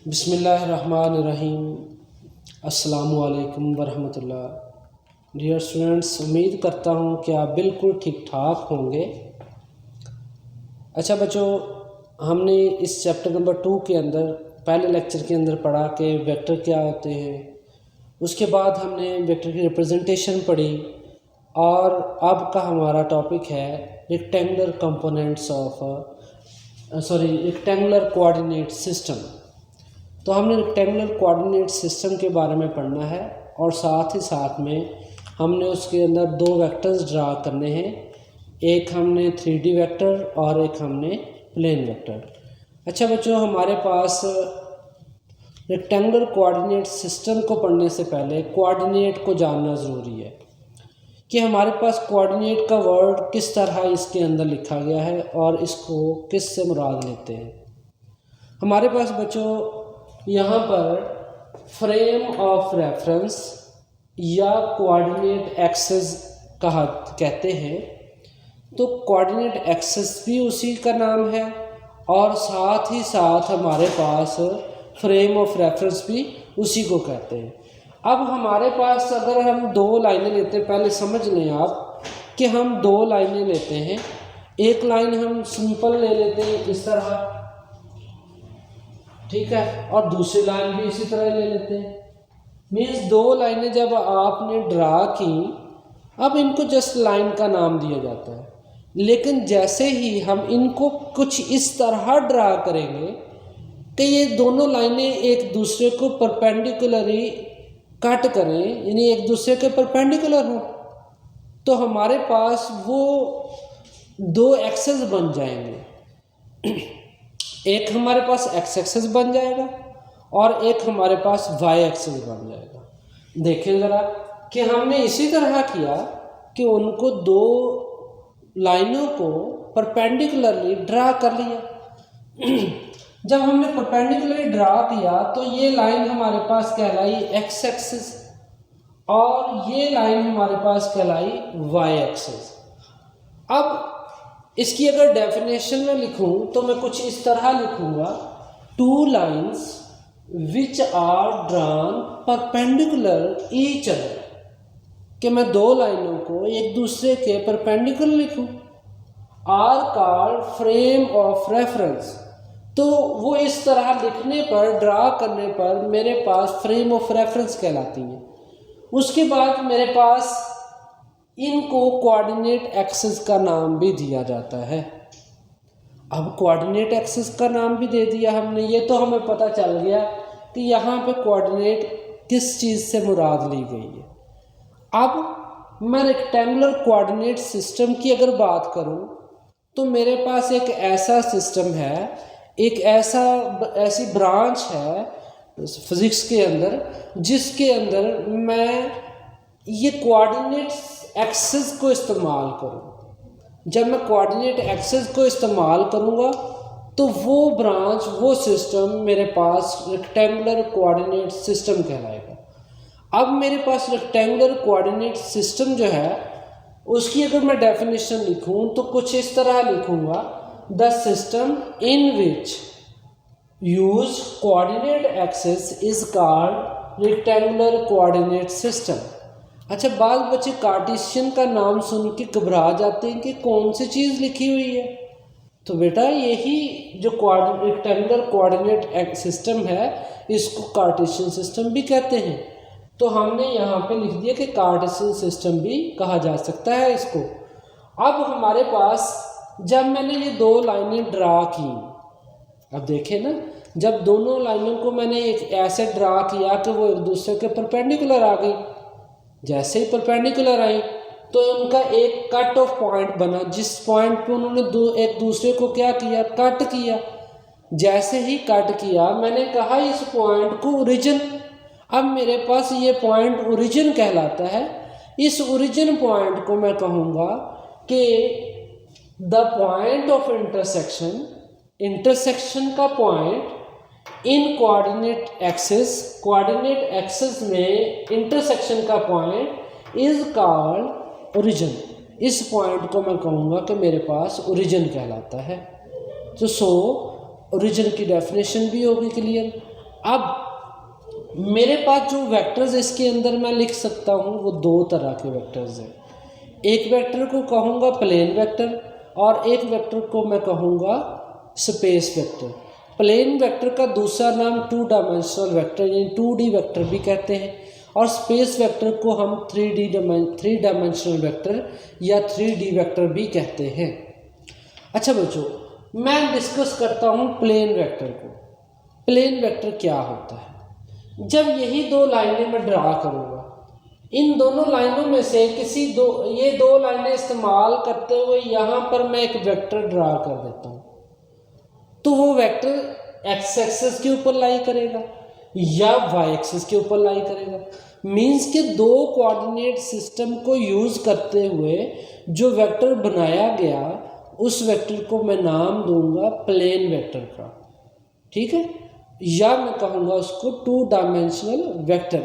बिस्मिल्लाहिर्रहमानिर्रहीम। अस्सलामुअलैकुम वरहमतुल्लाह। Dear students, उम्मीद करता हूँ कि आप बिल्कुल ठीक ठाक होंगे। अच्छा बच्चों, हमने इस चैप्टर नंबर 2 के अंदर पहले लेक्चर के अंदर पढ़ा कि वेक्टर क्या होते हैं। उसके बाद हमने वेक्टर की रिप्रेजेंटेशन पढ़ी और अब का हमारा टॉपिक है rectangular components of rectangular coordinate system. तो हमने रेक्टेंगुलर कोऑर्डिनेट सिस्टम के बारे में पढ़ना है और साथ ही साथ में हमने उसके अंदर दो वेक्टर्स ड्रा करने हैं। एक हमने 3D वेक्टर और एक हमने प्लेन वेक्टर। अच्छा बच्चों, हमारे पास रेक्टेंगुलर कोऑर्डिनेट सिस्टम को पढ़ने से पहले कोऑर्डिनेट को जानना ज़रूरी है कि हमारे पास कोऑर्डिनेट का वर्ड किस तरह इसके अंदर लिखा गया है और इसको किस से मुराद लेते हैं। हमारे पास बच्चों यहाँ पर फ्रेम ऑफ रेफरेंस या कोऑर्डिनेट एक्सेस कहते हैं। तो कोऑर्डिनेट एक्सेस भी उसी का नाम है और साथ ही साथ हमारे पास फ्रेम ऑफ रेफरेंस भी उसी को कहते हैं। अब हमारे पास अगर हम दो लाइनें लेते हैं, पहले समझ लें आप कि हम दो लाइनें लेते हैं। एक लाइन हम सिंपल ले लेते हैं इस तरह, ठीक है, और दूसरी लाइन भी इसी तरह ले लेते हैं। मीन्स दो लाइनें जब आपने ड्रा की, अब इनको जस्ट लाइन का नाम दिया जाता है। लेकिन जैसे ही हम इनको कुछ इस तरह ड्रा करेंगे कि ये दोनों लाइनें एक दूसरे को परपेंडिकुलरली कट करें, यानी एक दूसरे के परपेंडिकुलर हों, तो हमारे पास वो दो एक्सेस बन जाएंगे। एक हमारे पास एक्स एक्सेस बन जाएगा और एक हमारे पास वाई एक्सेस बन जाएगा। देखें ज़रा कि हमने इसी तरह किया कि उनको दो लाइनों को परपेंडिकुलरली ड्रा कर लिया। जब हमने परपेंडिकुलरली ड्रा किया तो ये लाइन हमारे पास कहलाई एक्स एक्सिस और ये लाइन हमारे पास कहलाई वाई एक्सिस। अब इसकी अगर डेफिनेशन में लिखूं तो मैं कुछ इस तरह लिखूंगा, two lines which are drawn perpendicular each other, कि मैं दो लाइनों को एक दूसरे के परपेंडिकुलर लिखूं, are called frame of reference. तो वो इस तरह लिखने पर, ड्रा करने पर मेरे पास फ्रेम ऑफ रेफरेंस कहलाती हैं। उसके बाद मेरे पास इनको कोऑर्डिनेट एक्सिस का नाम भी दिया जाता है। अब कोऑर्डिनेट एक्सिस का नाम भी दे दिया हमने, ये तो हमें पता चल गया कि यहाँ पे कोऑर्डिनेट किस चीज़ से मुराद ली गई है। अब मैं रेक्टेंगुलर कोऑर्डिनेट सिस्टम की अगर बात करूँ तो मेरे पास एक ऐसा सिस्टम है, एक ऐसी ब्रांच है फिज़िक्स के अंदर जिसके अंदर मैं ये कोऑर्डिनेट एक्सिस को इस्तेमाल करूँ। जब मैं कोऑर्डिनेट एक्सिस को इस्तेमाल करूँगा तो वो ब्रांच, वो सिस्टम मेरे पास रेक्टेंगुलर कोऑर्डिनेट सिस्टम कहलाएगा। अब मेरे पास रेक्टेंगुलर कोऑर्डिनेट सिस्टम जो है उसकी अगर मैं डेफिनेशन लिखूँ तो कुछ इस तरह लिखूँगा, the system in which use coordinate axis is called rectangular coordinate system. अच्छा, बाद बच्चे कार्टेशियन का नाम सुन के घबरा जाते हैं कि कौन सी चीज़ लिखी हुई है। तो बेटा यही जो रेक्टेंगुलर कोऑर्डिनेट सिस्टम है इसको कार्टेशियन सिस्टम भी कहते हैं। तो हमने यहाँ पे लिख दिया कि कार्टेशियन सिस्टम भी कहा जा सकता है इसको। अब हमारे पास जब मैंने ये दो लाइनें ड्रा की, अब देखें ना, जब दोनों लाइनों को मैंने एक ऐसे ड्रा किया कि वो एक दूसरे के परपेंडिकुलर आ गई, जैसे ही परपेंडिकुलर आई तो उनका एक कट ऑफ पॉइंट बना, जिस पॉइंट पे उन्होंने एक दूसरे को क्या किया, कट किया। जैसे ही कट किया मैंने कहा इस पॉइंट को ओरिजिन। अब मेरे पास ये पॉइंट ओरिजिन कहलाता है। इस ओरिजिन पॉइंट को मैं कहूँगा कि the point of intersection, intersection का पॉइंट इन कोऑर्डिनेट एक्सिस में इंटरसेक्शन का पॉइंट इज कॉल्ड ओरिजिन। इस पॉइंट को मैं कहूँगा कि मेरे पास ओरिजिन कहलाता है। तो ओरिजिन की डेफिनेशन भी होगी क्लियर। अब मेरे पास जो वेक्टर्स इसके अंदर मैं लिख सकता हूँ वो दो तरह के वेक्टर्स हैं। एक वेक्टर को कहूँगा प्लेन वेक्टर और एक वेक्टर को मैं कहूँगा स्पेस वेक्टर। प्लेन वेक्टर का दूसरा नाम टू डायमेंशनल वेक्टर यानी 2D वेक्टर भी कहते हैं और स्पेस वेक्टर को हम 3 डायमेंशनल वेक्टर या 3D वेक्टर भी कहते हैं। अच्छा बच्चों, मैं डिस्कस करता हूँ प्लेन वेक्टर को। प्लेन वेक्टर क्या होता है? जब यही दो लाइनें मैं ड्रा करूँगा, इन दोनों लाइनों में से ये दो लाइनें इस्तेमाल करते हुए यहाँ पर मैं एक वेक्टर ड्रा कर देता हूँ, तो वो वेक्टर एक्स एक्सिस के ऊपर लाई करेगा या वाई एक्सिस के ऊपर लाई करेगा। मीन्स के दो कोऑर्डिनेट सिस्टम को यूज़ करते हुए जो वेक्टर बनाया गया उस वेक्टर को मैं नाम दूंगा प्लेन वेक्टर का, ठीक है, या मैं कहूँगा उसको 2 डायमेंशनल वेक्टर।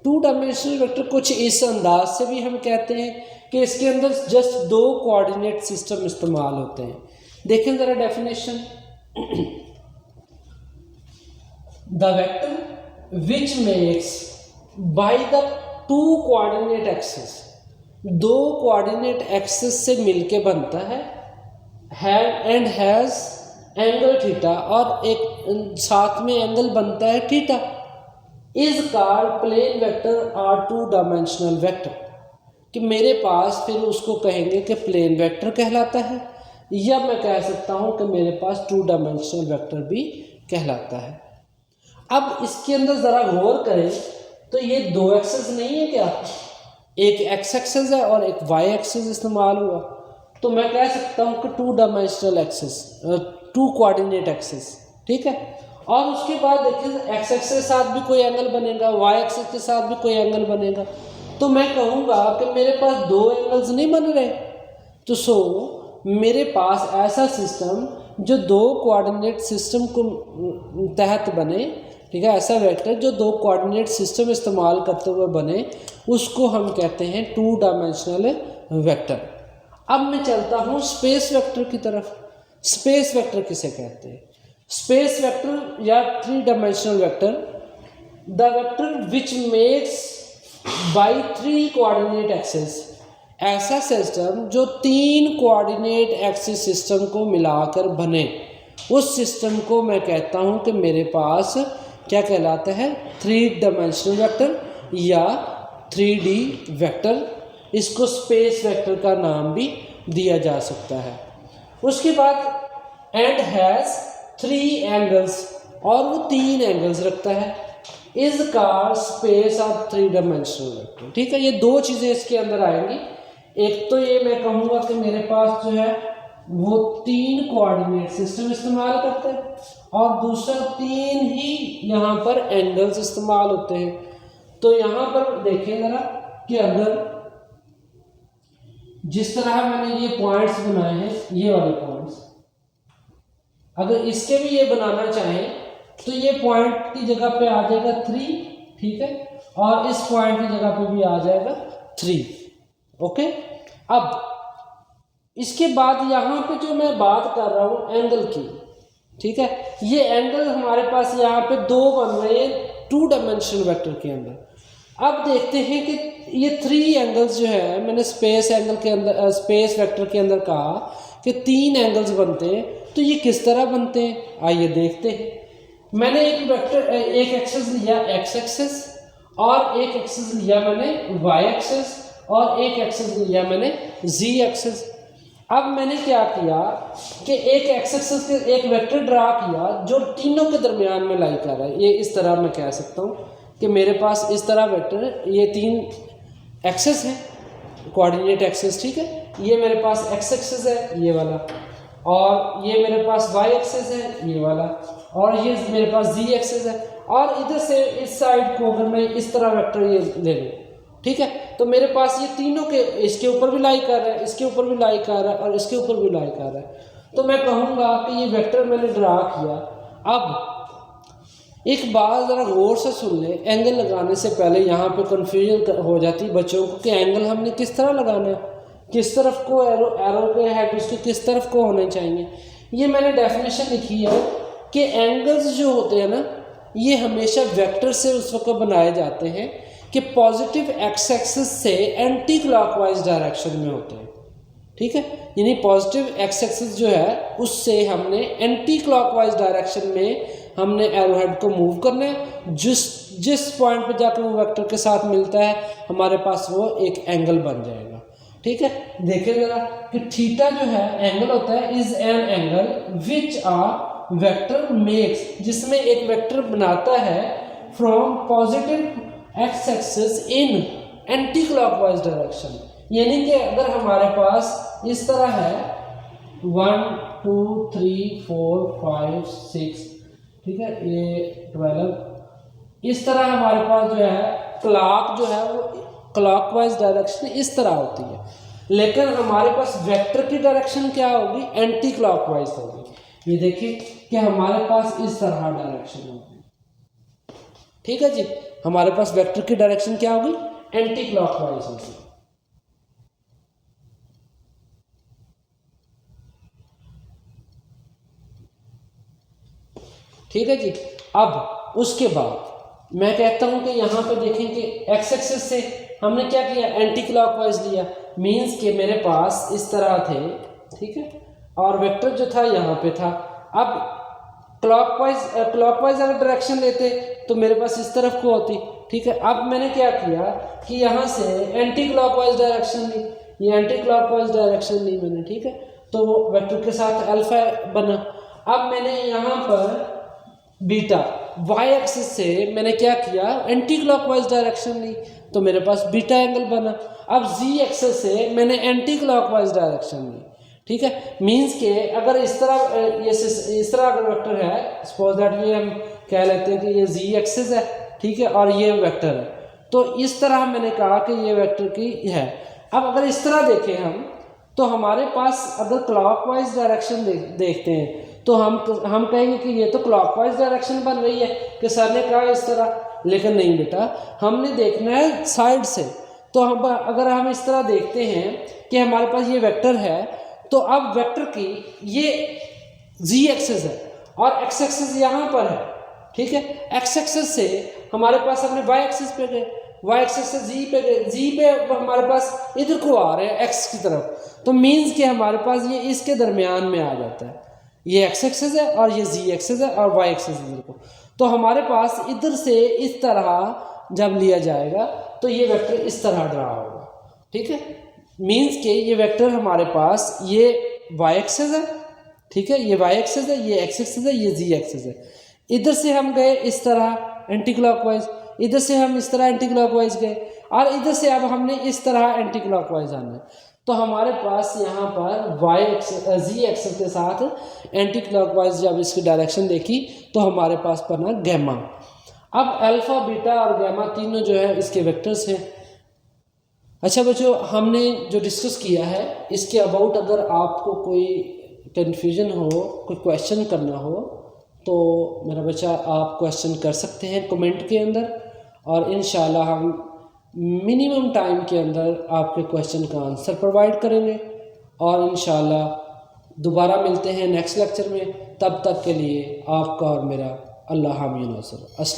2 डायमेंशनल वेक्टर कुछ इस अंदाज से भी हम कहते हैं कि इसके अंदर जस्ट दो कोऑर्डिनेट सिस्टम इस्तेमाल होते हैं। देखें ज़रा definition. The vector which makes by the 2 coordinate axis, दो कोऑर्डिनेट एक्सिस से मिलके बनता है एंड हैज़ एंगल थीटा और एक साथ में एंगल बनता है theta, is called plane vector और 2 डायमेंशनल वेक्टर। कि मेरे पास फिर उसको कहेंगे कि प्लेन वेक्टर कहलाता है, या मैं कह सकता हूँ कि मेरे पास 2 डायमेंशनल वेक्टर भी कहलाता है। अब इसके अंदर ज़रा गौर करें तो ये दो एक्सेस नहीं है क्या, एक एक्स एक्सेस है और एक वाई एक्सेस इस्तेमाल हुआ, तो मैं कह सकता हूँ कि 2 डायमेंशनल एक्सेस, 2 कोऑर्डिनेट एक्सेस, ठीक है। और उसके बाद देखिए एक्स एक्सेस के साथ भी कोई एंगल बनेगा, वाई एक्सेस के साथ भी कोई एंगल बनेगा, तो मैं कहूँगा कि मेरे पास दो एंगल्स नहीं बन रहे। तो सो मेरे पास ऐसा सिस्टम जो दो कोऑर्डिनेट सिस्टम को तहत बने, ठीक है, ऐसा वेक्टर जो दो कोऑर्डिनेट सिस्टम इस्तेमाल करते हुए बने, उसको हम कहते हैं 2 डायमेंशनल वेक्टर। अब मैं चलता हूँ स्पेस वेक्टर की तरफ। स्पेस वेक्टर किसे कहते हैं? स्पेस वेक्टर या 3 dimensional vector, the vector which makes by 3 coordinate axis, ऐसा सिस्टम जो 3 कोऑर्डिनेट एक्सिस सिस्टम को मिलाकर बने, उस सिस्टम को मैं कहता हूँ कि मेरे पास क्या कहलाता है, 3 डायमेंशनल वेक्टर या 3D वेक्टर। इसको स्पेस वेक्टर का नाम भी दिया जा सकता है। उसके बाद एंड हैज़ 3 एंगल्स, और वो 3 एंगल्स रखता है, is called space of 3 dimensional vector. ठीक है, ये दो चीज़ें इसके अंदर आएंगी। एक तो ये मैं कहूँगा कि मेरे पास जो है वो 3 कोऑर्डिनेट सिस्टम इस्तेमाल करते हैं, और दूसरा 3 ही यहाँ पर एंगल्स इस्तेमाल होते हैं। तो यहाँ पर देखें ज़रा कि अगर जिस तरह मैंने ये पॉइंट्स बनाए हैं, ये वाले पॉइंट्स, अगर इसके भी ये बनाना चाहें तो ये पॉइंट की जगह पे आ जाएगा 3, ठीक है, और इस पॉइंट की जगह पे भी आ जाएगा 3, ओके। अब इसके बाद यहाँ पे जो मैं बात कर रहा हूँ एंगल की, ठीक है, ये एंगल हमारे पास यहाँ पे 2 बन रहे हैं 2 डायमेंशनल वेक्टर के अंदर। अब देखते हैं कि ये 3 एंगल्स जो है, मैंने स्पेस एंगल के अंदर, स्पेस वेक्टर के अंदर कहा कि 3 एंगल्स बनते हैं, तो ये किस तरह बनते हैं, आइए देखते हैं। मैंने एक वेक्टर, एक एक्सिस लिया एक्स एक्सिस, और एक एक्सिस लिया मैंने वाई एक्सिस, और एक एक्सिस लिया मैंने जी एक्सिस। अब मैंने क्या किया कि एक एक्स एक्सिस के एक वेक्टर ड्रा किया जो तीनों के दरमियान में लाई कर रहा है। ये इस तरह मैं कह सकता हूँ कि मेरे पास इस तरह वेक्टर, ये 3 एक्सिस हैं, कोऑर्डिनेट एक्सिस, ठीक है, ये मेरे पास एक्स एक्सिस है ये वाला, और ये मेरे पास वाई एक्सिस है ये वाला, और ये मेरे पास जी एक्सिस है, और इधर से इस साइड को अगर मैं इस तरह वेक्टर ये ले लूँ, ठीक है, तो मेरे पास ये तीनों के, इसके ऊपर भी लाई कर रहा है, इसके ऊपर भी लाई कर रहा है, और इसके ऊपर भी लाई कर रहा है। तो मैं कहूँगा कि ये वेक्टर मैंने ड्रा किया। अब एक बात ज़रा गौर से सुन ले, एंगल लगाने से पहले यहाँ पे कन्फ्यूजन हो जाती है बच्चों को कि एंगल हमने किस तरह लगाना है, किस तरफ को एरो के हेड उसके किस तरफ को होने चाहिए। ये मैंने डेफिनेशन लिखी है कि एंगल्स जो होते हैं ना, ये हमेशा वेक्टर से उस वक्त बनाए जाते हैं कि पॉजिटिव एक्स एक्सिस से एंटी क्लॉकवाइज डायरेक्शन में होते हैं, ठीक है। यानी पॉजिटिव एक्स एक्सिस जो है उससे हमने एंटी क्लॉकवाइज डायरेक्शन में हमने एरोहेड को मूव करना है। जिस पॉइंट पे जाकर वो वेक्टर के साथ मिलता है हमारे पास वो एक एंगल बन जाएगा, ठीक है। देखिए जरा कि थीटा जो है एंगल होता है is an angle which a vector makes, जिसमें एक वेक्टर बनाता है from positive x axis in anticlockwise direction. यानी कि अगर हमारे पास इस तरह है 1 2 3 4 5 6, ठीक है, ये 12, इस तरह हमारे पास जो है क्लॉक जो है वो क्लॉकवाइज डायरेक्शन इस तरह होती है, लेकिन हमारे पास वेक्टर की डायरेक्शन क्या होगी, एंटी क्लॉकवाइज होगी। ये देखिए कि हमारे पास इस तरह डायरेक्शन होगी, ठीक है जी। हमारे पास वेक्टर की डायरेक्शन क्या होगी, एंटी क्लॉकवाइज होगी। ठीक है जी। अब उसके बाद मैं कहता हूं कि यहाँ पे देखें कि एक्स एक्सिस से हमने क्या किया, एंटी क्लॉकवाइज लिया, मींस कि मेरे पास इस तरह थे, ठीक है, और वेक्टर जो था यहाँ पे था। अब क्लॉकवाइज अगर डायरेक्शन लेते तो मेरे पास इस तरफ को होती, ठीक है। अब मैंने क्या किया कि यहाँ से एंटी क्लॉकवाइज डायरेक्शन ली, ये एंटी क्लॉकवाइज डायरेक्शन ली मैंने, ठीक है, तो वो वेक्टर के साथ अल्फा बना। अब मैंने यहाँ पर बीटा वाई एक्सिस से मैंने क्या किया, एंटी क्लॉकवाइज डायरेक्शन ली, तो मेरे पास बीटा एंगल बना। अब जी एक्सिस से मैंने एंटी क्लॉकवाइज डायरेक्शन ली, ठीक है, मींस के अगर इस तरह अगर वेक्टर है, सपोज दैट ये हम कह लेते हैं कि ये जी एक्सिस है, ठीक है, और ये वेक्टर है, तो इस तरह मैंने कहा कि ये वेक्टर की है। अब अगर इस तरह देखें हम, तो हमारे पास अगर क्लॉकवाइज डायरेक्शन देखते हैं तो हम कहेंगे कि ये तो क्लॉकवाइज डायरेक्शन बन रही है कि सर ने कहा इस तरह, लेकिन नहीं बेटा, हमने देखना है साइड से। तो हम अगर हम इस तरह देखते हैं कि हमारे पास ये वेक्टर है, तो अब वेक्टर की ये जी एक्सिस है और एक्स एक्सिस यहाँ पर है, ठीक है। एक्स एक्सिस से हमारे पास हमने वाई एक्सिस पे गए, वाई एक्सिस से जी पे गए, जी पे हमारे पास इधर को आ रहे हैं एक्स की तरफ, तो मीन्स कि हमारे पास ये इसके दरमियान में आ जाता है, ये एक्स एक्सिस है और ये जी एक्सिस है और वाई एक्सिस इधर को, तो हमारे पास इधर से इस तरह जब लिया जाएगा तो ये वेक्टर इस तरह ड्रा होगा, ठीक है। मीन्स के ये वेक्टर हमारे पास ये वाई एक्सिस है, ठीक है, ये वाई एक्सिस है, ये एक्स एक्सिस है, ये जी एक्सिस है। इधर से हम गए इस तरह एंटी क्लॉकवाइज, इधर से हम इस तरह एंटी क्लॉकवाइज गए, और इधर से अब हमने इस तरह एंटी क्लॉकवाइज आना है। तो हमारे पास यहाँ पर वाई जी एक्सिस के साथ एंटी क्लॉकवाइज जब इसकी डायरेक्शन देखी तो हमारे पास बना गैमा। अब अल्फा बीटा और गैमा तीनों जो है इसके वेक्टर्स हैं। अच्छा बच्चों, हमने जो डिस्कस किया है इसके अबाउट अगर आपको कोई कन्फ्यूजन हो, कोई क्वेश्चन करना हो, तो मेरा बच्चा आप क्वेश्चन कर सकते हैं कमेंट के अंदर, और इंशाल्लाह हम मिनिमम टाइम के अंदर आपके क्वेश्चन का आंसर प्रोवाइड करेंगे। और इंशाल्लाह दोबारा मिलते हैं नेक्स्ट लेक्चर में। तब तक के लिए आपका और मेरा अल्लाह हामिद।